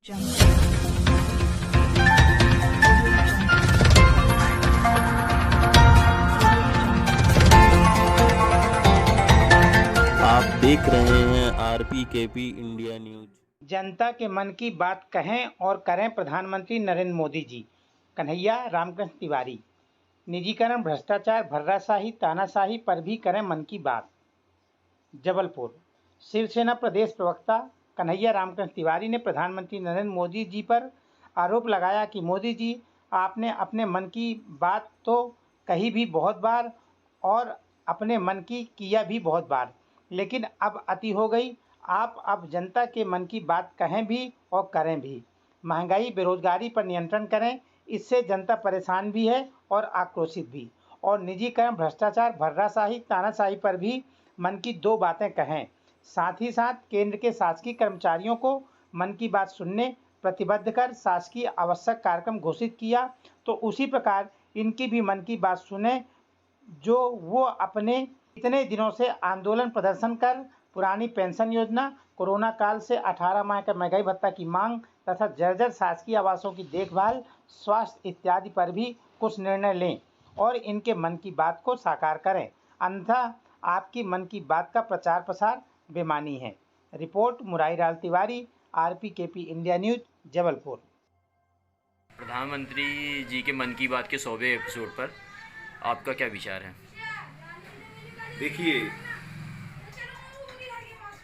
आप देख रहे हैं RPKP इंडिया न्यूज। जनता के मन की बात कहें और करें प्रधानमंत्री नरेंद्र मोदी जी। कन्हैया रामकृष्ण तिवारी। निजीकरण, भ्रष्टाचार, भर्राशाही, तानाशाही पर भी करें मन की बात। जबलपुर। शिवसेना प्रदेश प्रवक्ता कन्हैया रामकृष्ण तिवारी ने प्रधानमंत्री नरेंद्र मोदी जी पर आरोप लगाया कि मोदी जी, आपने अपने मन की बात तो कही भी बहुत बार और अपने मन की किया भी बहुत बार, लेकिन अब अति हो गई। आप अब जनता के मन की बात कहें भी और करें भी। महंगाई, बेरोजगारी पर नियंत्रण करें, इससे जनता परेशान भी है और आक्रोशित भी। और निजीकरण, भ्रष्टाचार, भर्राशाही, तानाशाही पर भी मन की दो बातें कहें। साथ ही साथ केंद्र के शासकीय कर्मचारियों को मन की बात सुनने प्रतिबद्ध कर शासकीय आवश्यक कार्यक्रम घोषित किया, तो उसी प्रकार इनकी भी मन की बात सुने, जो वो अपने इतने दिनों से आंदोलन प्रदर्शन कर पुरानी पेंशन योजना, कोरोना काल से 18 माह का महंगाई भत्ता की मांग तथा जर्जर शासकीय आवासों की देखभाल, स्वास्थ्य इत्यादि पर भी कुछ निर्णय लें और इनके मन की बात को साकार करें, अन्यथा आपकी मन की बात का प्रचार प्रसार बेमानी है। Report Murarilal Tiwari, RPKP India news, Jabalpur. प्रधानमंत्री जी के मन की बात के 100वें एपिसोड पर आपका क्या विचार है? देखिए,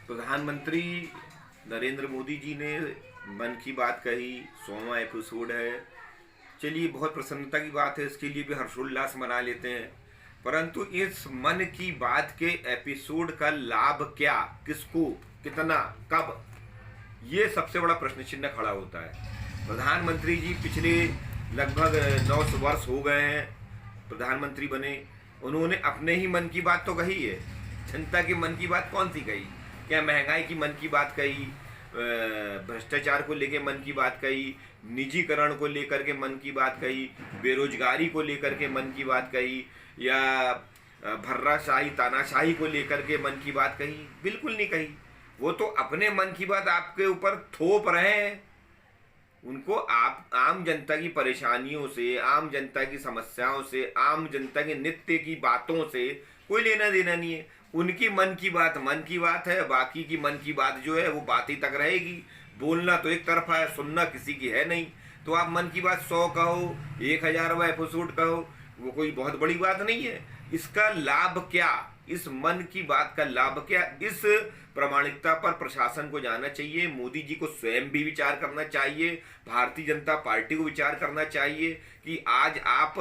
प्रधानमंत्री नरेंद्र मोदी जी ने मन की बात कही, 100वां एपिसोड है। चलिए, बहुत प्रसन्नता की बात है, इसके लिए भी हर्षोल्लास मना लेते हैं। परंतु इस मन की बात के एपिसोड का लाभ क्या, किसको, कितना, कब, ये सबसे बड़ा प्रश्न चिन्ह खड़ा होता है। प्रधानमंत्री जी पिछले लगभग 9 वर्ष हो गए हैं प्रधानमंत्री बने। उन्होंने अपने ही मन की बात तो कही है। जनता की मन की बात कौन सी कही? क्या महंगाई की मन की बात कही, भ्रष्टाचार को लेकर मन की बात कही, निजीकरण को लेकर के मन की बात कही, बेरोजगारी को लेकर के मन की बात कही, या भर्राशाही, तानाशाही को लेकर के मन की बात कही? बिल्कुल नहीं कही। वो तो अपने मन की बात आपके ऊपर थोप रहे हैं। उनको आप आम जनता की परेशानियों से, आम जनता की समस्याओं से, आम जनता के नित्य की बातों से कोई लेना देना नहीं है। उनकी मन की बात है, बाकी की मन की बात जो है वो बात ही तक रहेगी। बोलना तो एक तरफा है, सुनना किसी की है नहीं। तो आप मन की बात 100 कहो, 1000वां एपिसोड कहो, वो कोई बहुत बड़ी बात नहीं है। इसका लाभ क्या, इस मन की बात का लाभ क्या? इस प्रामाणिकता पर प्रशासन को जाना चाहिए, मोदी जी को स्वयं भी विचार करना चाहिए, भारतीय जनता पार्टी को विचार करना चाहिए कि आज आप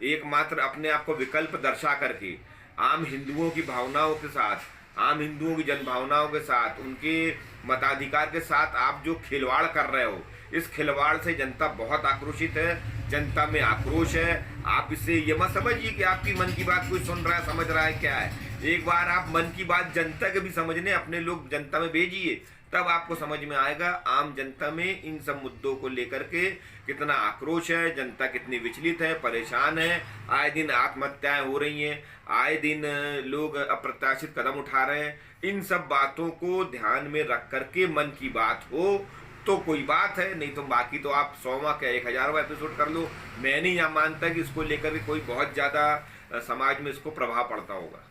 एकमात्र अपने आप को विकल्प दर्शा करके आम हिंदुओं की भावनाओं के साथ, आम हिंदुओं की जनभावनाओं के साथ, उनके मताधिकार के साथ आप जो खिलवाड़ कर रहे हो, इस खिलवाड़ से जनता बहुत आक्रोशित है। जनता में आक्रोश है। आप इससे ये मत समझिए कि आपकी मन की बात कोई सुन रहा है, समझ रहा है, क्या है। एक बार आप मन की बात जनता के भी समझने अपने लोग जनता में भेजिए, तब आपको समझ में आएगा आम जनता में इन सब मुद्दों को लेकर के कितना आक्रोश है, जनता कितनी विचलित है, परेशान है। आए दिन आत्महत्याएं हो रही हैं, आए दिन लोग अप्रत्याशित कदम उठा रहे हैं। इन सब बातों को ध्यान में रख करके मन की बात हो तो कोई बात है, नहीं तो बाकी तो आप 100वां क्या 1000वां एपिसोड कर लो। मैं नहीं मानता कि इसको लेकर के कोई बहुत ज़्यादा समाज में इसको प्रभाव पड़ता होगा।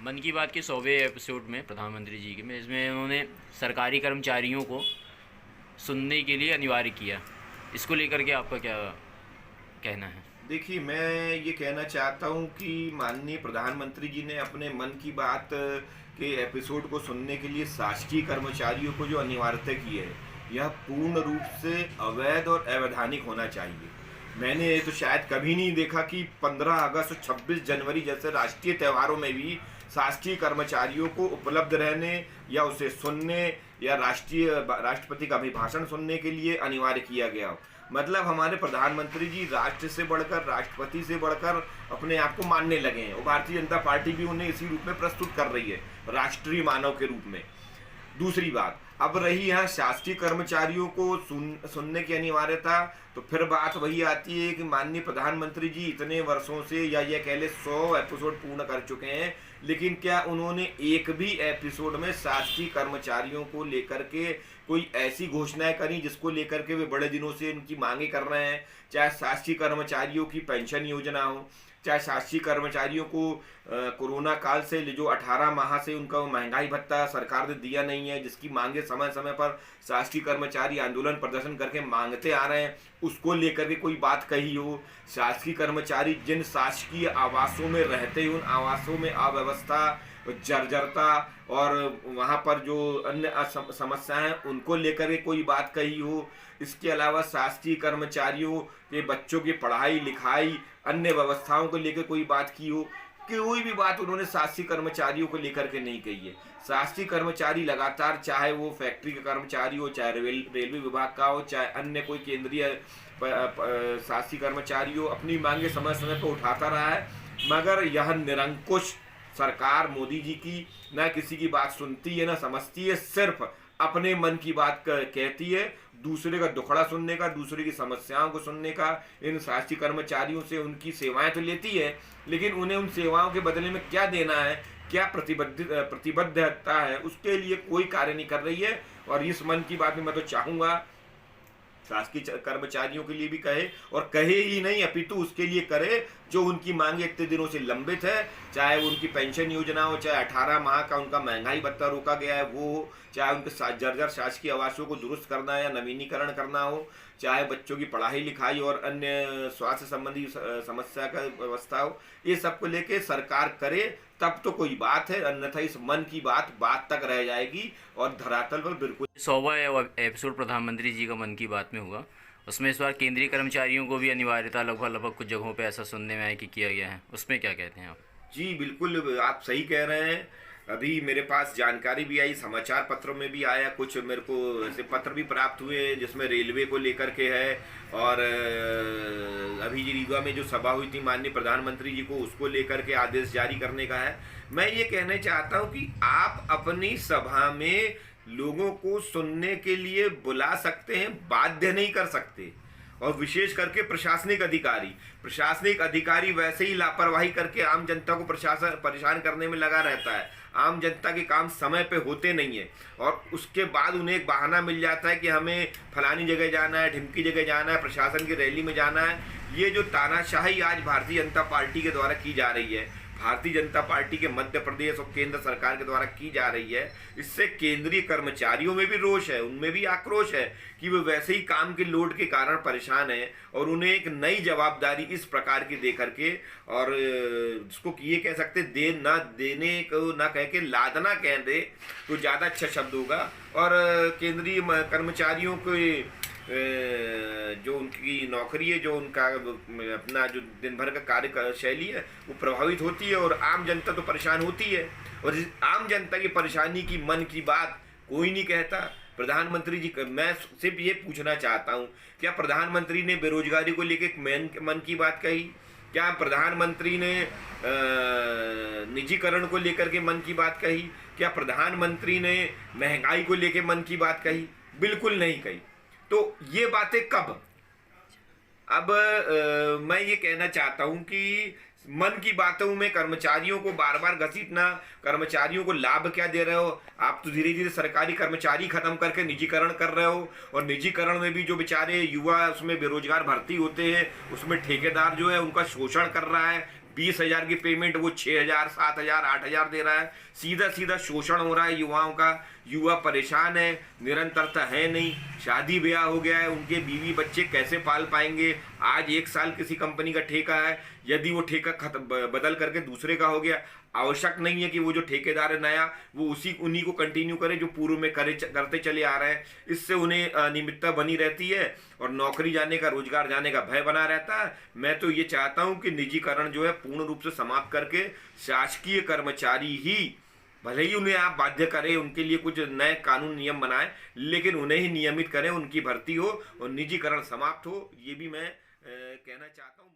मन की बात के 100वें एपिसोड में प्रधानमंत्री जी के में इसमें उन्होंने सरकारी कर्मचारियों को सुनने के लिए अनिवार्य किया। इसको लेकर के आपका क्या कहना है? देखिए, मैं ये कहना चाहता हूँ कि माननीय प्रधानमंत्री जी ने अपने मन की बात के एपिसोड को सुनने के लिए शासकीय कर्मचारियों को जो अनिवार्यता की है, यह पूर्ण रूप से अवैध और अवैधानिक होना चाहिए। मैंने तो शायद कभी नहीं देखा कि 15 अगस्त और 26 जनवरी जैसे राष्ट्रीय त्योहारों में भी शासकीय कर्मचारियों को उपलब्ध रहने या उसे सुनने या राष्ट्रपति का अभिभाषण सुनने के लिए अनिवार्य किया गया हो। मतलब हमारे प्रधानमंत्री जी राष्ट्र से बढ़कर, राष्ट्रपति से बढ़कर अपने आप को मानने लगे हैं, और भारतीय जनता पार्टी भी उन्हें इसी रूप में प्रस्तुत कर रही है, राष्ट्रीय मानव के रूप में। दूसरी बात, अब रही यहाँ शासकीय कर्मचारियों को सुनने की अनिवार्यता, तो फिर बात वही आती है कि माननीय प्रधानमंत्री जी इतने वर्षों से, या ये कह ले 100 एपिसोड पूर्ण कर चुके हैं, लेकिन क्या उन्होंने एक भी एपिसोड में शासकीय कर्मचारियों को लेकर के कोई ऐसी घोषणाएं करी जिसको लेकर के वे बड़े दिनों से उनकी मांगे कर रहे हैं, चाहे शासकीय कर्मचारियों की पेंशन योजना हो, चाहे शासकीय कर्मचारियों को कोरोना काल से जो 18 माह से उनका महंगाई भत्ता सरकार ने दिया नहीं है, जिसकी मांगे समय समय पर शासकीय कर्मचारी आंदोलन प्रदर्शन करके मांगते आ रहे हैं, उसको लेकर के कोई बात कही हो। शासकीय कर्मचारी जिन शासकीय आवासों में रहते उन आवासों में अव्यवस्था, जर्जरता और वहाँ पर जो अन्य समस्याएं हैं उनको लेकर के कोई बात कही हो। इसके अलावा शासकीय कर्मचारियों के बच्चों की पढ़ाई लिखाई अन्य व्यवस्थाओं को लेकर कोई बात की हो, कोई भी बात उन्होंने शासकीय कर्मचारियों को लेकर के नहीं कही है। शासकीय कर्मचारी लगातार, चाहे वो फैक्ट्री का कर्मचारी हो, चाहे रेलवे विभाग का हो, चाहे अन्य कोई केंद्रीय शासकीय कर्मचारी हो, अपनी मांगे समय समय पर उठाता रहा है, मगर यह निरंकुश सरकार मोदी जी की न किसी की बात सुनती है, न समझती है, सिर्फ अपने मन की बात कहती है, दूसरे का दुखड़ा सुनने का, दूसरे की समस्याओं को सुनने का। इन शासकीय कर्मचारियों से उनकी सेवाएं तो लेती है, लेकिन उन्हें उन सेवाओं के बदले में क्या देना है, क्या प्रतिबद्धता है, उसके लिए कोई कार्य नहीं कर रही है। और इस मन की बात में मैं तो चाहूँगा शासकीय कर्मचारियों के लिए भी कहे, और कहे ही नहीं अपितु उसके लिए करे जो उनकी मांगे इतने दिनों से लंबित है, चाहे वो उनकी पेंशन योजना हो, चाहे 18 माह का उनका महंगाई भत्ता रोका गया है वो हो, चाहे उनके जर्जर शासकीय आवासों को दुरुस्त करना या नवीनीकरण करना हो, चाहे बच्चों की पढ़ाई लिखाई और अन्य स्वास्थ्य संबंधी समस्या का व्यवस्था हो, ये सब को लेके सरकार करे तब तो कोई बात है, अन्यथा इस मन की बात तक रह जाएगी और धरातल पर बिल्कुल। 100वां एपिसोड प्रधानमंत्री जी का मन की बात में हुआ, उसमें इस बार केंद्रीय कर्मचारियों को भी अनिवार्यता लगभग कुछ जगहों पे ऐसा सुनने में आया कि किया गया है, उसमें क्या कहते हैं आप? जी बिल्कुल, आप सही कह रहे हैं। अभी मेरे पास जानकारी भी आई, समाचार पत्रों में भी आया, कुछ मेरे को ऐसे पत्र भी प्राप्त हुए जिसमें रेलवे को लेकर के है, और अभी रीवा में जो सभा हुई थी माननीय प्रधानमंत्री जी को, उसको लेकर के आदेश जारी करने का है। मैं ये कहना चाहता हूँ कि आप अपनी सभा में लोगों को सुनने के लिए बुला सकते हैं, बाध्य नहीं कर सकते। और विशेष करके प्रशासनिक अधिकारी वैसे ही लापरवाही करके आम जनता को परेशान करने में लगा रहता है। आम जनता के काम समय पे होते नहीं है, और उसके बाद उन्हें एक बहाना मिल जाता है कि हमें फलानी जगह जाना है, ढिमकी जगह जाना है, प्रशासन की रैली में जाना है। ये जो तानाशाही आज भारतीय जनता पार्टी के द्वारा की जा रही है, भारतीय जनता पार्टी के मध्य प्रदेश और केंद्र सरकार के द्वारा की जा रही है, इससे केंद्रीय कर्मचारियों में भी रोष है, उनमें भी आक्रोश है कि वे वैसे ही काम के लोड के कारण परेशान हैं, और उन्हें एक नई जवाबदारी इस प्रकार की दे करके, और इसको ये कह सकते देने को ना कह के लादना कह दे तो ज़्यादा अच्छा शब्द होगा। और केंद्रीय कर्मचारियों को जो उनकी नौकरी है, जो उनका अपना जो दिन भर का कार्य शैली है वो प्रभावित होती है, और आम जनता तो परेशान होती है। और इस आम जनता की परेशानी की मन की बात कोई नहीं कहता। प्रधानमंत्री जी, मैं सिर्फ ये पूछना चाहता हूँ, क्या प्रधानमंत्री ने बेरोजगारी को लेकर मन की बात कही? क्या प्रधानमंत्री ने निजीकरण को लेकर के मन की बात कही? क्या प्रधानमंत्री ने महंगाई को लेकर मन की बात कही? बिल्कुल नहीं कही। तो ये बातें कब? अब मैं ये कहना चाहता हूं कि मन की बातों में कर्मचारियों को बार बार घसीटना, कर्मचारियों को लाभ क्या दे रहे हो? आप तो धीरे धीरे सरकारी कर्मचारी खत्म करके निजीकरण कर रहे हो, और निजीकरण में भी जो बेचारे युवा उसमें बेरोजगार भर्ती होते हैं, उसमें ठेकेदार जो है उनका शोषण कर रहा है। 20,000 की पेमेंट वो 6,000, 7,000, 8,000 दे रहा है। सीधा सीधा शोषण हो रहा है युवाओं का। युवा परेशान है, निरंतरता है नहीं, शादी ब्याह हो गया है, उनके बीवी बच्चे कैसे पाल पाएंगे? आज 1 साल किसी कंपनी का ठेका है, यदि वो ठेका बदल करके दूसरे का हो गया, आवश्यक नहीं है कि वो जो ठेकेदार है नया वो उन्हीं को कंटिन्यू करे जो पूर्व में करते चले आ रहे हैं। इससे उन्हें अनियमितता बनी रहती है और नौकरी जाने का, रोजगार जाने का भय बना रहता है। मैं तो ये चाहता हूं कि निजीकरण जो है पूर्ण रूप से समाप्त करके शासकीय कर्मचारी ही, भले ही उन्हें आप बाध्य करें, उनके लिए कुछ नए कानून नियम बनाएं, लेकिन उन्हें ही नियमित करें, उनकी भर्ती हो और निजीकरण समाप्त हो। ये भी मैं कहना चाहता हूँ।